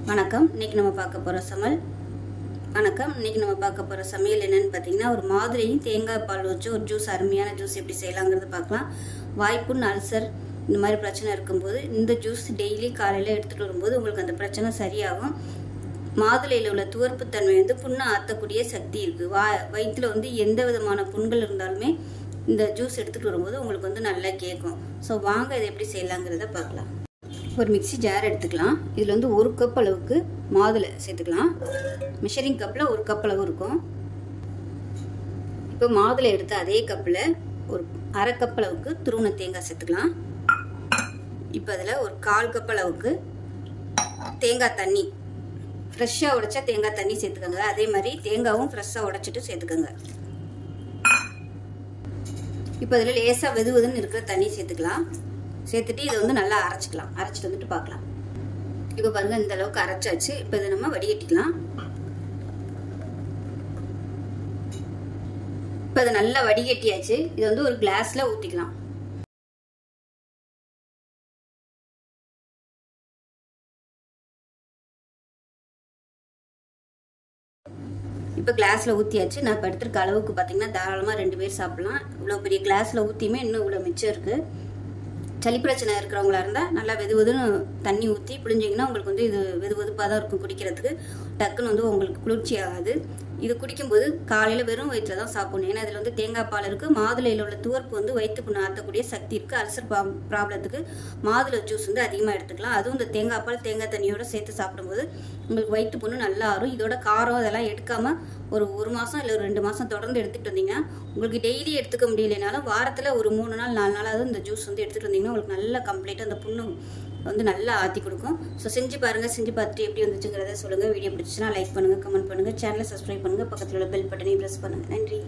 வணக்கம். இன்னைக்கு நம்ம பார்க்க போகிற சமையல் என்னன்னு பார்த்தீங்கன்னா, ஒரு மாதுளையும் தேங்காய் பால் வச்சு ஒரு ஜூஸ், அருமையான ஜூஸ் எப்படி செய்யலாங்கிறது பார்க்கலாம். வாய்ப்புண், அல்சர் இந்த மாதிரி பிரச்சனை இருக்கும்போது இந்த ஜூஸ் டெய்லி காலையில் எடுத்துகிட்டு வரும்போது உங்களுக்கு அந்த பிரச்சனை சரியாகும். மாதுளையில் உள்ள துவர்ப்புத்தன்மை புண்ணை ஆற்றக்கூடிய சக்தி இருக்குது. வயிற்றில் எந்த விதமான புண்கள் இருந்தாலுமே இந்த ஜூஸ் எடுத்துகிட்டு வரும்போது உங்களுக்கு நல்லா கேட்கும். ஸோ வாங்க இதை எப்படி செய்யலாங்கிறத பார்க்கலாம். ஒரு மிக்சி ஜார் எடுத்துக்கலாம். இதில் 1 கப் அளவுக்கு மாதுளை சேர்த்துக்கலாம். மெஷரிங் கப்பில் 1 கப் அளவு இருக்கும். இப்போ மாதுளை எடுத்து அதே கப்பில் ஒரு அரை கப் அளவுக்கு துருவன தேங்காய் சேர்த்துக்கலாம். இப்போ அதில் ஒரு 1/4 கப் அளவுக்கு தேங்காய் தண்ணி, ஃப்ரெஷ்ஷாக உடைச்சா தேங்காய் தண்ணி சேர்த்துக்கோங்க. அதே மாதிரி தேங்காயும் ஃப்ரெஷ்ஷாக உடைச்சிட்டு சேர்த்துக்கோங்க. இப்போ அதில் லேசாக வெதுன்னு இருக்கிற தண்ணி சேர்த்துக்கலாம். சேர்த்துட்டு இதை நல்லா அரைச்சிக்கலாம். அரைச்சிட்டு வந்துட்டு பார்க்கலாம். இப்போ பாருங்க, இந்த அளவுக்கு அரைச்சாச்சு. இப்போ இதை நம்ம வடிகட்டிக்கலாம். இப்போ இதை நல்லா வடிகட்டியாச்சு. இதை ஒரு கிளாஸ்ல ஊற்றிக்கலாம். இப்போ கிளாஸில் ஊற்றியாச்சு. நான் இப்போ எடுத்துருக்க அளவுக்கு பார்த்தீங்கன்னா தாராளமாக 2 பேர் சாப்பிட்லாம். இவ்வளோ பெரிய கிளாஸில் ஊற்றியுமே இன்னும் இவ்வளோ மிச்சம் இருக்குது. சளி பிரச்சனை இருக்கிறவங்களா இருந்தால் நல்லா வெதுன்னு தண்ணி ஊற்றி பிழிஞ்சிங்கன்னா உங்களுக்கு இது வெதுப்பாக தான் இருக்கும். குடிக்கிறதுக்கு டக்குன்னு உங்களுக்கு குளிர்ச்சி ஆகாது. இது குடிக்கும்போது காலையில் வெறும் வயிற்றில் தான் சாப்பிடணும். ஏன்னா இதில் தேங்காய் பால் இருக்குது. மாதுளையில் உள்ள துவர்ப்பு வயிற்று புண்ணு ஆற்றக்கூடிய சக்தி இருக்குது. அல்சர் ப்ராப்ளத்துக்கு மாதுளை ஜூஸ் அதிகமாக எடுத்துக்கலாம். அதுவும் இந்த தேங்காய் பால் தேங்காய் தண்ணியோடு சேர்த்து சாப்பிடும்போது உங்களுக்கு வயிற்று புண்ணு நல்லா ஆறும். இதோட காரம் அதெல்லாம் எடுக்காமல் ஒரு மாதம் இல்லை ஒரு 2 மாதம் தொடர்ந்து எடுத்துகிட்டு வந்தீங்கன்னா உங்களுக்கு டெய்லி எடுத்துக்க முடியலைனாலும் வாரத்தில் ஒரு 3 நாள் 4 நாளாவது இந்த ஜூஸ் எடுத்துகிட்டு வந்தீங்கன்னா உங்களுக்கு நல்லா கம்ப்ளீட்டாக அந்த புண்ணு நல்லா ஆற்றி கொடுக்கும். ஸோ செஞ்சு பாருங்கள். செஞ்சு பார்த்துட்டு எப்படி வந்துச்சுங்கிறத சொல்லுங்கள். வீடியோ பிடிச்சிச்சுன்னா லைக் பண்ணுங்கள், கமெண்ட் பண்ணுங்கள், சேனலை சப்ஸ்கிரைப் பண்ணுங்கள், பக்கத்தில் உள்ள பெல் பட்டனையும் ப்ரெஸ் பண்ணுங்கள். நன்றி.